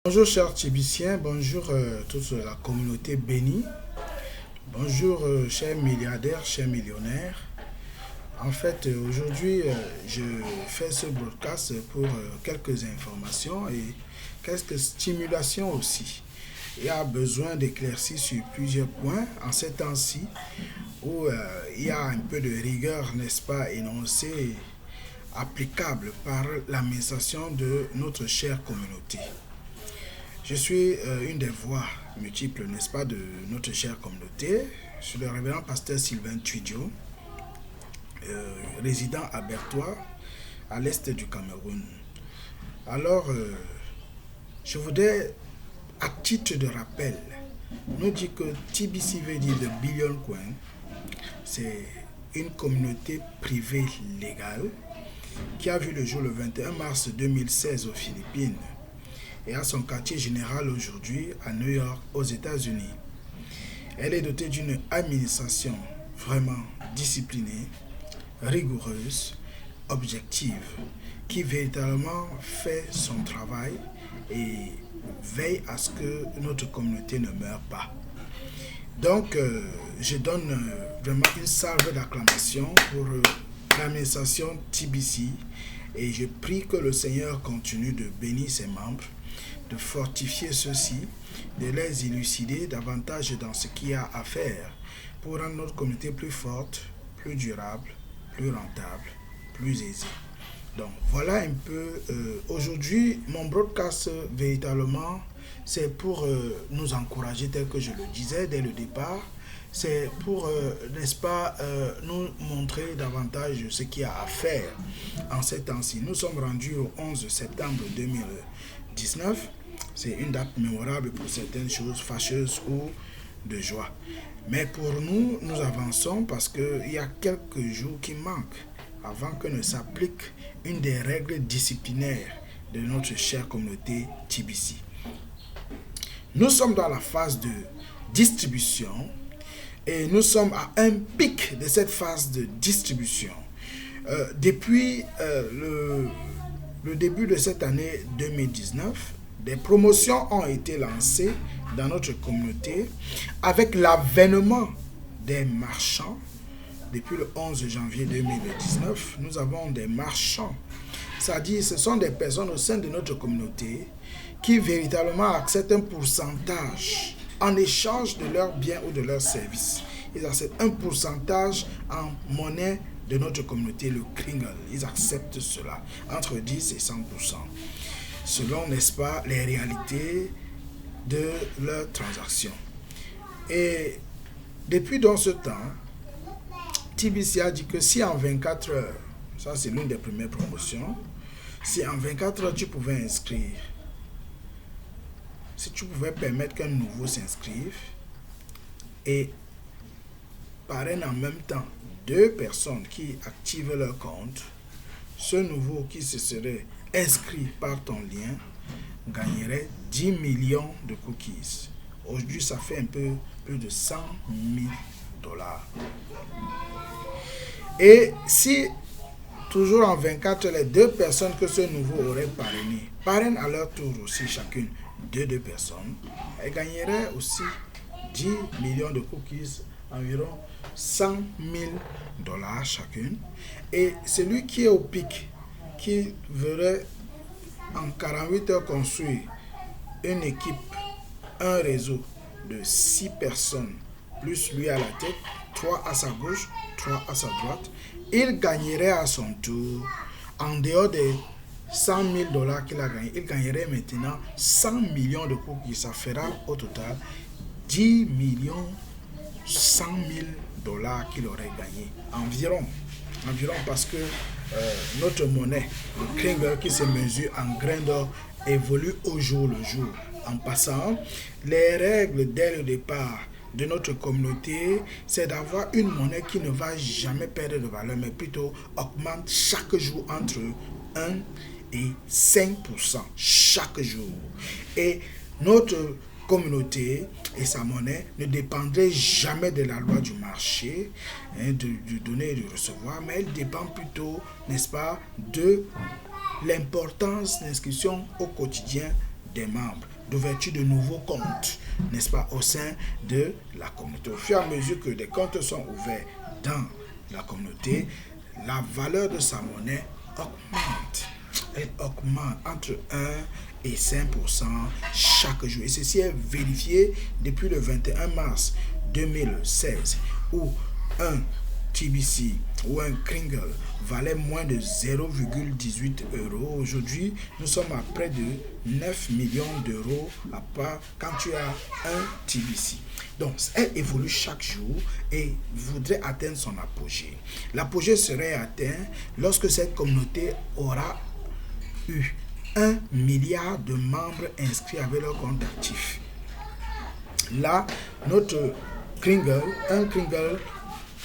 Bonjour chers Tchibiciens, bonjour toute la communauté bénie, bonjour chers milliardaires, chers millionnaires. En fait, aujourd'hui, je fais ce broadcast pour quelques informations et quelques stimulations aussi. Il y a besoin d'éclaircir sur plusieurs points en ces temps-ci où il y a un peu de rigueur, n'est-ce pas, énoncée, applicable par l'administration de notre chère communauté. Je suis une des voix multiples, n'est-ce pas, de notre chère communauté. Je suis le révérend pasteur Sylvain Tuidio, résident à Bertois, à l'est du Cameroun. Alors, je voudrais, à titre de rappel, nous dire que TBC veut dire de Billion Coin. C'est une communauté privée légale qui a vu le jour le 21 mars 2016 aux Philippines et a son quartier général aujourd'hui à New York, aux États-Unis. Elle est dotée d'une administration vraiment disciplinée, rigoureuse, objective, qui véritablement fait son travail et veille à ce que notre communauté ne meure pas. Donc, je donne vraiment une salve d'acclamation pour l'administration TBC et je prie que le Seigneur continue de bénir ses membres, de fortifier ceux-ci, de les élucider davantage dans ce qu'il y a à faire pour rendre notre communauté plus forte, plus durable, plus rentable, plus aisée. Donc voilà un peu, aujourd'hui mon broadcast véritablement c'est pour nous encourager tel que je le disais dès le départ. C'est pour, n'est-ce pas, nous montrer davantage ce qu'il y a à faire en ces temps-ci. Nous sommes rendus au 11 septembre 2019. C'est une date mémorable pour certaines choses fâcheuses ou de joie. Mais pour nous, nous avançons parce qu'il y a quelques jours qui manquent avant que ne s'applique une des règles disciplinaires de notre chère communauté TBC. Nous sommes dans la phase de distribution et nous sommes à un pic de cette phase de distribution. Depuis le début de cette année 2019, des promotions ont été lancées dans notre communauté avec l'avènement des marchands. Depuis le 11 janvier 2019, nous avons des marchands. C'est-à-dire, ce sont des personnes au sein de notre communauté qui véritablement acceptent un pourcentage en échange de leurs biens ou de leurs services. Ils acceptent un pourcentage en monnaie de notre communauté, le kringle. Ils acceptent cela, entre 10 et 100%. Selon, n'est-ce pas, les réalités de leurs transactions. Et depuis dans ce temps, TBC a dit que si en 24 heures, ça c'est l'une des premières promotions, si en 24 heures tu pouvais inscrire, si tu pouvais permettre qu'un nouveau s'inscrive et parraine en même temps deux personnes qui activent leur compte, ce nouveau qui se serait inscrit par ton lien gagnerait 10 millions de cookies. Aujourd'hui, ça fait un peu plus de 100 000 dollars. Et si, toujours en 24 heures, les deux personnes que ce nouveau aurait parrainé parrainent à leur tour aussi chacune deux personnes, elles gagneraient aussi 10 millions de cookies, environ 100 000 dollars chacune. Et celui qui est au pic, qui verrait en 48 heures construire une équipe, un réseau de 6 personnes, plus lui à la tête, 3 à sa gauche, 3 à sa droite, il gagnerait à son tour, en dehors des 100 000 dollars qu'il a gagné, il gagnerait maintenant 100 millions de cookies. Ça fera au total 10 millions 100 000 dollars qu'il aurait gagné. Environ parce que notre monnaie, le kringle qui se mesure en grains d'or, évolue au jour le jour. En passant, les règles dès le départ de notre communauté, c'est d'avoir une monnaie qui ne va jamais perdre de valeur, mais plutôt augmente chaque jour entre 1 et 5% chaque jour. Et notre communauté et sa monnaie ne dépendraient jamais de la loi du marché, du donner et du recevoir, mais elle dépend plutôt, n'est-ce pas, de l'importance d'inscription au quotidien des membres, d'ouverture de nouveaux comptes, n'est-ce pas, au sein de la communauté. Au fur et à mesure que des comptes sont ouverts dans la communauté, la valeur de sa monnaie augmente. Elle augmente entre 1 et 5% chaque jour. Et ceci est vérifié depuis le 21 mars 2016 où un TBC ou un Kringle valait moins de 0,18 euros. Aujourd'hui, nous sommes à près de 9 millions d'euros à part quand tu as un TBC. Donc, elle évolue chaque jour et voudrait atteindre son apogée. L'apogée serait atteint lorsque cette communauté aura eu 1 milliard de membres inscrits avec leur compte actif. Là, notre un Kringle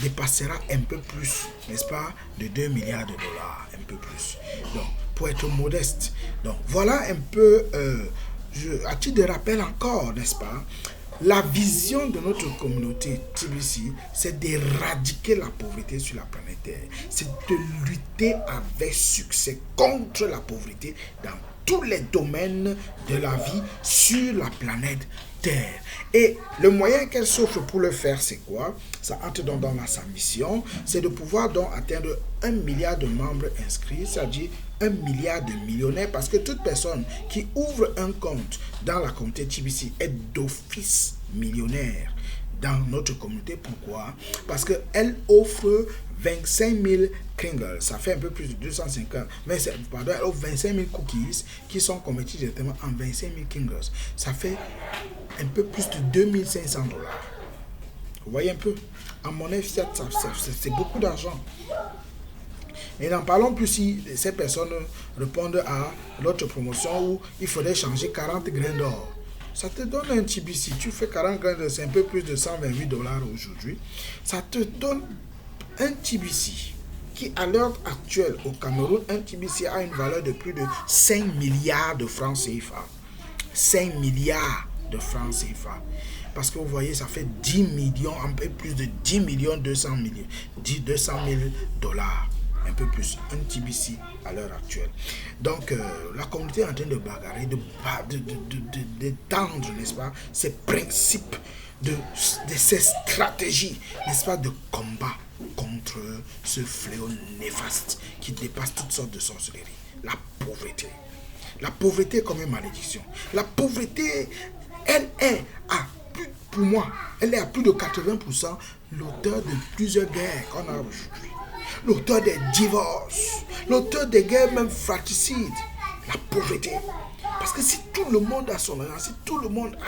dépassera un peu plus, n'est-ce pas, de 2 milliards de dollars, un peu plus. Donc, pour être modeste. Donc, voilà un peu, à titre de rappel encore, n'est-ce pas, la vision de notre communauté TBC, c'est d'éradiquer la pauvreté sur la planète Terre. C'est de lutter avec succès contre la pauvreté dans tous les domaines de la vie sur la planète Terre. Et le moyen qu'elle s'offre pour le faire, c'est quoi? Ça entre donc dans sa mission, c'est de pouvoir donc atteindre 1 milliard de membres inscrits, c'est-à-dire 1 milliard de millionnaires, parce que toute personne qui ouvre un compte dans la communauté TBC est d'office millionnaire dans notre communauté. Pourquoi? Parce qu'elle offre 25 000 Kringles, ça fait un peu plus de 250, pardon, elle offre 25 000 cookies qui sont convertis directement en 25 000 Kringles. Ça fait un peu plus de 2500 dollars. Vous voyez un peu? En monnaie fiat, c'est beaucoup d'argent. Et n'en parlons plus si ces personnes répondent à l'autre promotion où il faudrait changer 40 grains d'or. Ça te donne un TBC. Tu fais 40 grains d'or, c'est un peu plus de 128 dollars aujourd'hui. Ça te donne un TBC qui, à l'heure actuelle, au Cameroun, un TBC a une valeur de plus de 5 milliards de francs CFA. 5 milliards de francs CFA. Parce que vous voyez, ça fait 10 millions, un peu plus de 10 millions 200 000 dollars. Un peu plus, un TBC à l'heure actuelle. Donc, la communauté est en train de bagarrer, d'étendre, n'est-ce pas, ces principes, de ces stratégies, n'est-ce pas, de combat contre ce fléau néfaste qui dépasse toutes sortes de sorcelleries. La pauvreté. La pauvreté comme une malédiction. La pauvreté, elle est pour moi, elle est à plus de 80% l'auteur de plusieurs guerres qu'on a aujourd'hui. L'auteur des divorces, l'auteur des guerres même fratricides, la pauvreté. Parce que si tout le monde a son argent, si tout le monde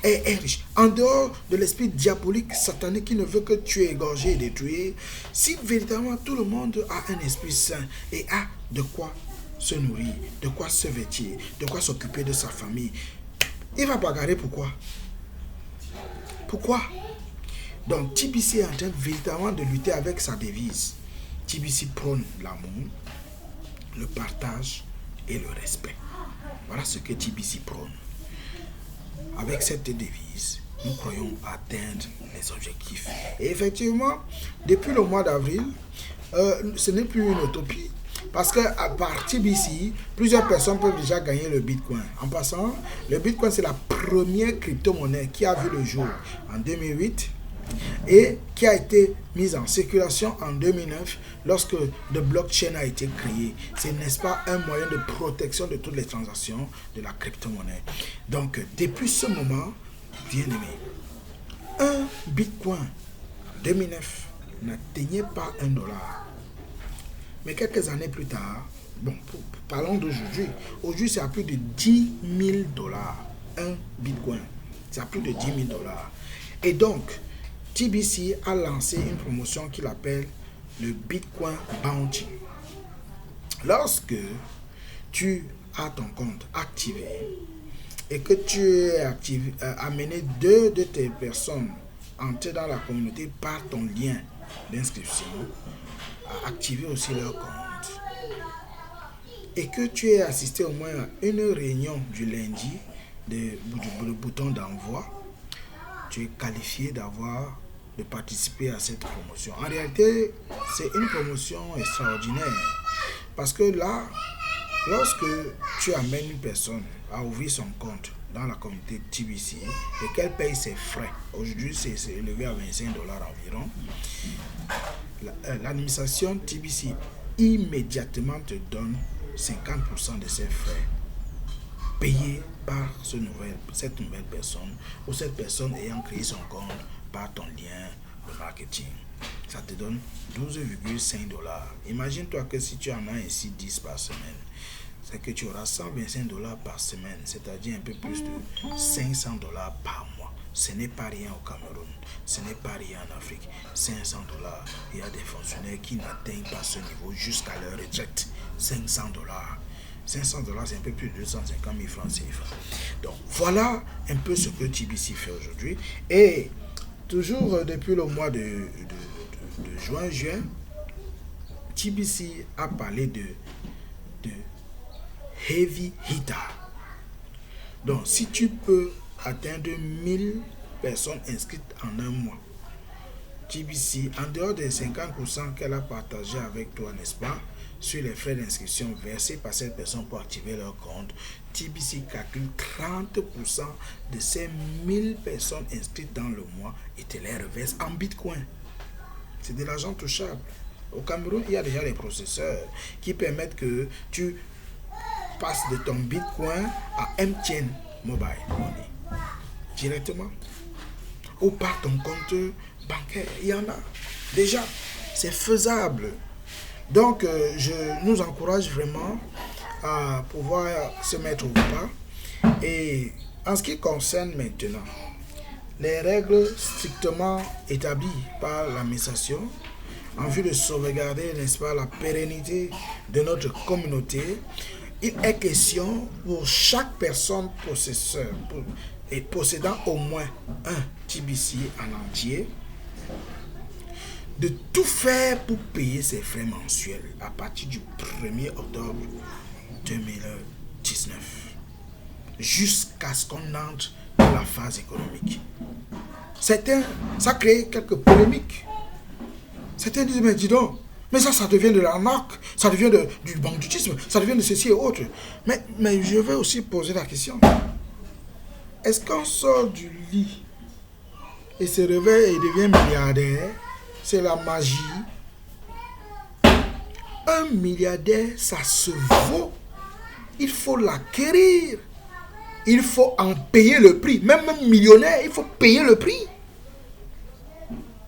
est riche, en dehors de l'esprit diabolique, satanique qui ne veut que tuer, égorger et détruire, si véritablement tout le monde a un esprit saint et a de quoi se nourrir, de quoi se vêtir, de quoi s'occuper de sa famille, il va bagarrer pourquoi? Pourquoi? Donc, TBC est en train véritablement de lutter avec sa devise. TBC prône l'amour, le partage et le respect. Voilà ce que TBC prône. Avec cette devise, nous croyons atteindre les objectifs. Et effectivement, depuis le mois d'avril, ce n'est plus une utopie. Parce qu'à part TBC, plusieurs personnes peuvent déjà gagner le Bitcoin. En passant, le Bitcoin, c'est la première crypto-monnaie qui a vu le jour en 2008 et qui a été mise en circulation en 2009 lorsque le blockchain a été créé. C'est, n'est-ce pas, un moyen de protection de toutes les transactions de la crypto-monnaie. Donc, depuis ce moment, bien aimé, un Bitcoin en 2009 n'atteignait pas $1. Mais quelques années plus tard, bon, parlons d'aujourd'hui. Aujourd'hui, c'est à plus de 10 000 dollars. Un Bitcoin, c'est à plus de 10 000 dollars. Et donc, TBC a lancé une promotion qu'il appelle le Bitcoin Bounty. Lorsque tu as ton compte activé et que tu as amené 2 de tes personnes entrer dans la communauté par ton lien d'inscription, à activer aussi leur compte, et que tu aies assisté au moins à une réunion du lundi du bouton d'envoi, tu es qualifié de participer à cette promotion. En réalité, c'est une promotion extraordinaire parce que là, lorsque tu amènes une personne à ouvrir son compte dans la communauté TBC et qu'elle paye ses frais, aujourd'hui c'est élevé à $25 environ, l'administration TBC immédiatement te donne 50% de ses frais payés par cette nouvelle personne ou cette personne ayant créé son compte par ton lien de marketing. Ça te donne $12,5. Imagine-toi que si tu en as ainsi 10 par semaine, c'est que tu auras $125 par semaine, c'est-à-dire un peu plus de $500 par mois. Ce n'est pas rien au Cameroun, ce n'est pas rien en Afrique. $500, il y a des fonctionnaires qui n'atteignent pas ce niveau jusqu'à leur retraite. $500. $500, c'est un peu plus de 250 000 francs CFA. Donc voilà un peu ce que TBC fait aujourd'hui. Et toujours depuis le mois de juin, TBC a parlé de heavy hitter. Donc si tu peux atteindre 1000 personnes inscrites en un mois, TBC, en dehors des 50% qu'elle a partagé avec toi, n'est-ce pas, sur les frais d'inscription versés par cette personne pour activer leur compte, TBC calcule 30% de ces 1000 personnes inscrites dans le mois et te les reverse en Bitcoin. C'est de l'argent touchable. Au Cameroun, il y a déjà des processeurs qui permettent que tu passes de ton Bitcoin à MTN Mobile Money directement ou par ton compte bancaire. Il y en a déjà. C'est faisable. Donc, je nous encourage vraiment à pouvoir se mettre au pas. Et en ce qui concerne maintenant les règles strictement établies par l'administration en vue de sauvegarder, n'est-ce pas, la pérennité de notre communauté, il est question pour chaque personne et possédant au moins un TBC en entier de tout faire pour payer ses frais mensuels à partir du 1er octobre 2019 jusqu'à ce qu'on entre dans la phase économique. Ça crée quelques polémiques. Certains disent, mais dis donc, mais ça devient de l'arnaque, ça devient du banditisme, ça devient de ceci et autre. Mais je vais aussi poser la question. Est-ce qu'on sort du lit et se réveille et devient milliardaire? C'est la magie. Un milliardaire, ça se vaut. Il faut l'acquérir. Il faut en payer le prix. Même un millionnaire, il faut payer le prix.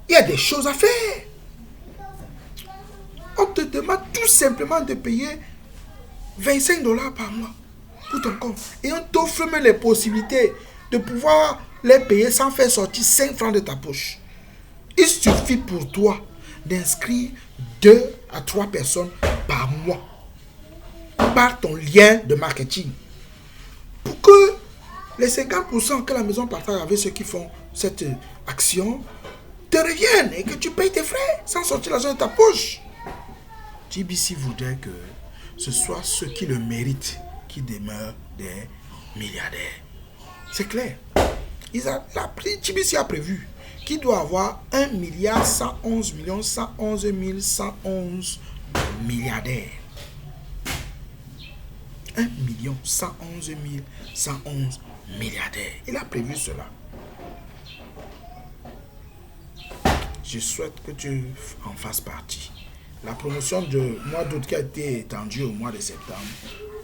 Il y a des choses à faire. On te demande tout simplement de payer $25 par mois pour ton compte. Et on t'offre même les possibilités de pouvoir les payer sans faire sortir 5 francs de ta poche. Il suffit pour toi d'inscrire 2 à 3 personnes par mois par ton lien de marketing pour que les 50% que la maison partage avec ceux qui font cette action te reviennent et que tu payes tes frais sans sortir l'argent de ta poche. TBC voudrait que ce soit ceux qui le méritent qui demeurent des milliardaires. C'est clair. TBC a prévu qu'il doit avoir 1,111,111,111 milliardaires. 1,111,111 milliardaires. Il a prévu cela. Je souhaite que tu en fasses partie. La promotion du mois d'août qui a été étendue au mois de septembre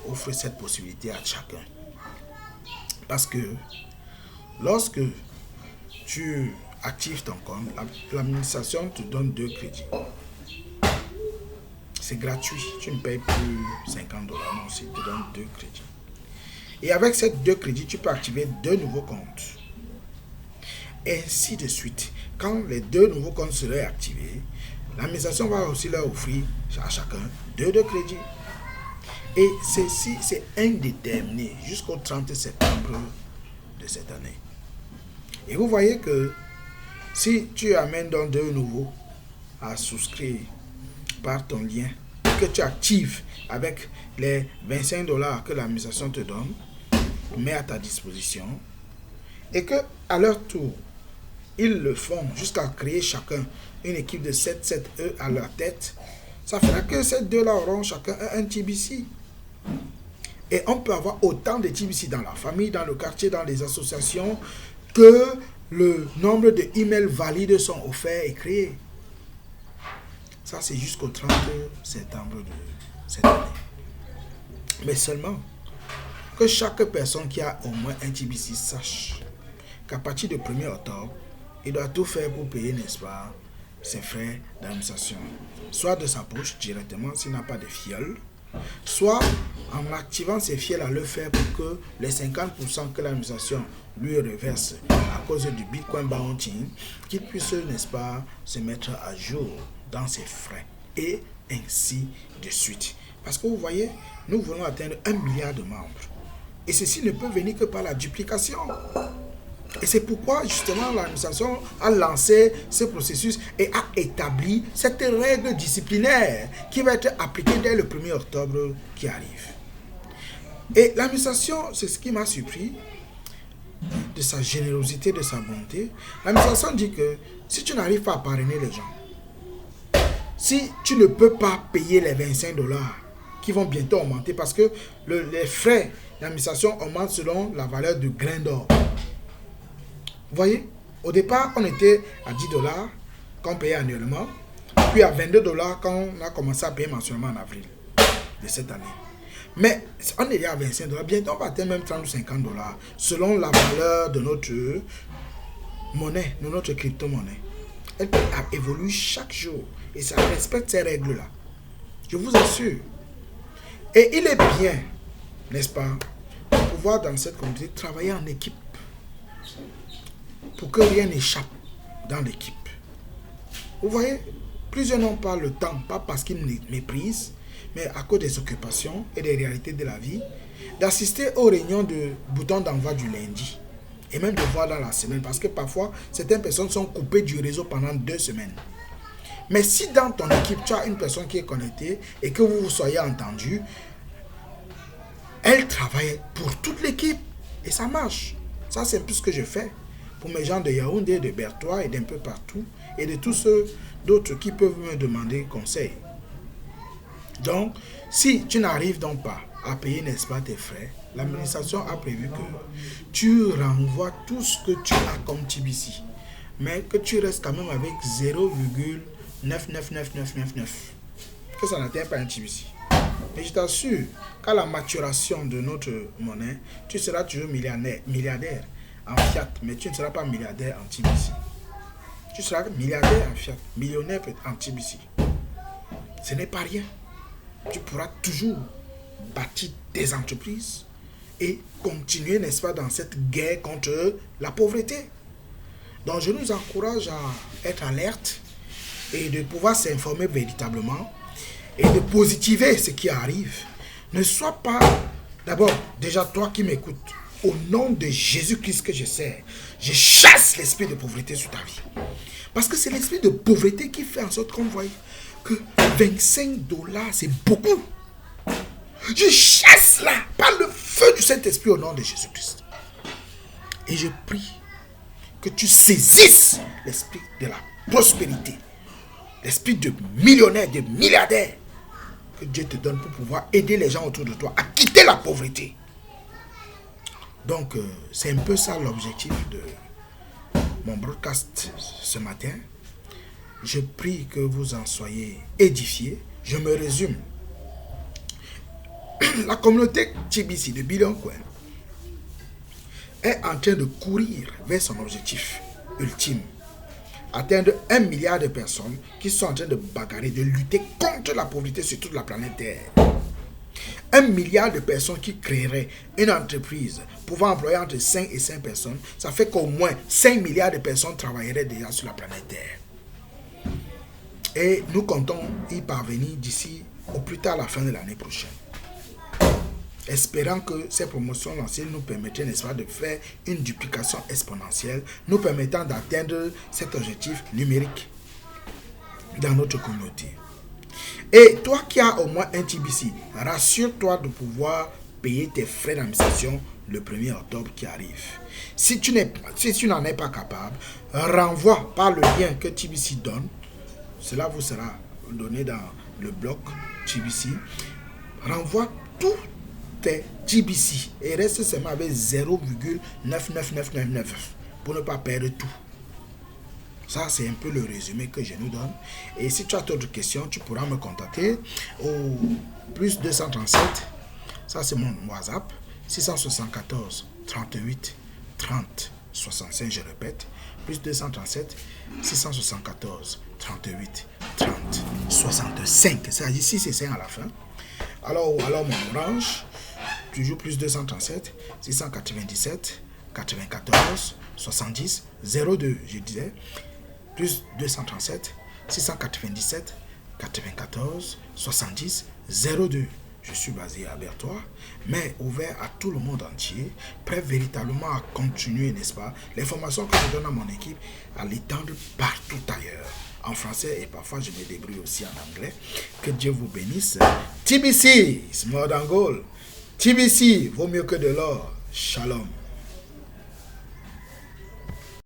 offre cette possibilité à chacun. Parce que lorsque tu actives ton compte, l'administration te donne 2 crédits. C'est gratuit. Tu ne payes plus $50. Non, il te donne 2 crédits. Et avec ces 2 crédits, tu peux activer 2 nouveaux comptes. Et ainsi de suite. Quand les 2 nouveaux comptes seraient activés, l'administration va aussi leur offrir à chacun 2 crédits. Et ceci, c'est indéterminé jusqu'au 30 septembre de cette année. Et vous voyez que si tu amènes donc 2 nouveaux à souscrire par ton lien, que tu actives avec les $25 que l'administration te donne, met à ta disposition, et que à leur tour, ils le font jusqu'à créer chacun une équipe de 7 à leur tête, ça fera que ces 2-là auront chacun un TBC. Et on peut avoir autant de TBC dans la famille, dans le quartier, dans les associations, que le nombre de emails valides sont offerts et créés. Ça, c'est jusqu'au 30 septembre de cette année. Mais seulement que chaque personne qui a au moins un TBC sache qu'à partir du 1er octobre, il doit tout faire pour payer, n'est-ce pas, ses frais d'administration. Soit de sa poche directement s'il n'a pas de fiole, soit en activant ces fiels à le faire pour que les 50% que l'administration lui reverse à cause du Bitcoin Bounty, qu'il puisse, n'est-ce pas, se mettre à jour dans ses frais et ainsi de suite. Parce que vous voyez, nous voulons atteindre 1 milliard de membres. Et ceci ne peut venir que par la duplication. Et c'est pourquoi justement l'administration a lancé ce processus et a établi cette règle disciplinaire qui va être appliquée dès le 1er octobre qui arrive. Et l'administration, c'est ce qui m'a surpris, de sa générosité, de sa bonté. L'administration dit que si tu n'arrives pas à parrainer les gens, si tu ne peux pas payer les $25 qui vont bientôt augmenter parce que les frais d'administration augmentent selon la valeur du grain d'or. Vous voyez, au départ, on était à $10 qu'on payait annuellement, puis à $22 quand on a commencé à payer mensuellement en avril de cette année. Mais on est à $25, bientôt on va atteindre même 30 ou $50 selon la valeur de notre monnaie, de notre crypto-monnaie. Elle évolue chaque jour et ça respecte ces règles-là. Je vous assure. Et il est bien, n'est-ce pas, de pouvoir dans cette communauté travailler en équipe pour que rien n'échappe dans l'équipe. Vous voyez, plusieurs n'ont pas le temps, pas parce qu'ils méprisent, mais à cause des occupations et des réalités de la vie, d'assister aux réunions de bouton d'envoi du lundi et même de voir dans la semaine, parce que parfois, certaines personnes sont coupées du réseau pendant 2 semaines. Mais si dans ton équipe, tu as une personne qui est connectée et que vous vous soyez entendu, elle travaille pour toute l'équipe et ça marche. Ça, c'est un peu ce que je fais pour mes gens de Yaoundé, de Bertois et d'un peu partout, et de tous ceux d'autres qui peuvent me demander conseil. Donc, si tu n'arrives donc pas à payer, n'est-ce pas, tes frais, l'administration a prévu que tu renvoies tout ce que tu as comme TBC, mais que tu restes quand même avec 0,999999, que ça n'atteint pas un TBC. Mais je t'assure qu'à la maturation de notre monnaie, tu seras toujours milliardaire en fiat, mais tu ne seras pas milliardaire en TBC. Tu seras milliardaire en fiat, millionnaire en TBC. Ce n'est pas rien. Tu pourras toujours bâtir des entreprises et continuer, n'est-ce pas, dans cette guerre contre la pauvreté. Donc je nous encourage à être alerte et de pouvoir s'informer véritablement et de positiver ce qui arrive. Ne sois pas, d'abord, déjà toi qui m'écoutes, au nom de Jésus-Christ que je sers, je chasse l'esprit de pauvreté sur ta vie. Parce que c'est l'esprit de pauvreté qui fait en sorte qu'on voit que $25, c'est beaucoup. Je chasse là, par le feu du Saint-Esprit au nom de Jésus-Christ. Et je prie que tu saisisses l'esprit de la prospérité, l'esprit de millionnaire, de milliardaire, que Dieu te donne pour pouvoir aider les gens autour de toi à quitter la pauvreté. Donc, c'est un peu ça l'objectif de mon broadcast ce matin. Je prie que vous en soyez édifiés. Je me résume. La communauté TBC de Billion Coin est en train de courir vers son objectif ultime. Atteindre 1 milliard de personnes qui sont en train de bagarrer, de lutter contre la pauvreté sur toute la planète Terre. 1 milliard de personnes qui créeraient une entreprise pouvant employer entre 5 et 5 personnes, ça fait qu'au moins 5 milliards de personnes travailleraient déjà sur la planète Terre. Et nous comptons y parvenir d'ici au plus tard la fin de l'année prochaine. Espérant que ces promotions lancées nous permettraient, n'est-ce pas, de faire une duplication exponentielle, nous permettant d'atteindre cet objectif numérique dans notre communauté. Et toi qui as au moins un TBC, rassure-toi de pouvoir payer tes frais d'administration le 1er octobre qui arrive. Si tu n'en es pas capable, renvoie par le lien que TBC donne. Cela vous sera donné dans le bloc TBC. Renvoie tout c'est TBC. Et reste seulement avec 0,99999 pour ne pas perdre tout. Ça, c'est un peu le résumé que je nous donne. Et si tu as d'autres questions, tu pourras me contacter au plus 237. Ça, c'est mon WhatsApp. 674 38 30 65, je répète. Plus 237 674 38 30 65. Ça dit 6 et 5 à la fin. Alors mon orange, toujours plus 237 697 94 70 02. Je disais plus 237 697 94 70 02. Je suis basé à Bertois, mais ouvert à tout le monde entier, prêt véritablement à continuer, n'est-ce pas, les formations que je donne à mon équipe, à l'étendre partout ailleurs, en français, et parfois je me débrouille aussi en anglais. Que Dieu vous bénisse. TBC is more than gold. TBC vaut mieux que de l'or. Shalom.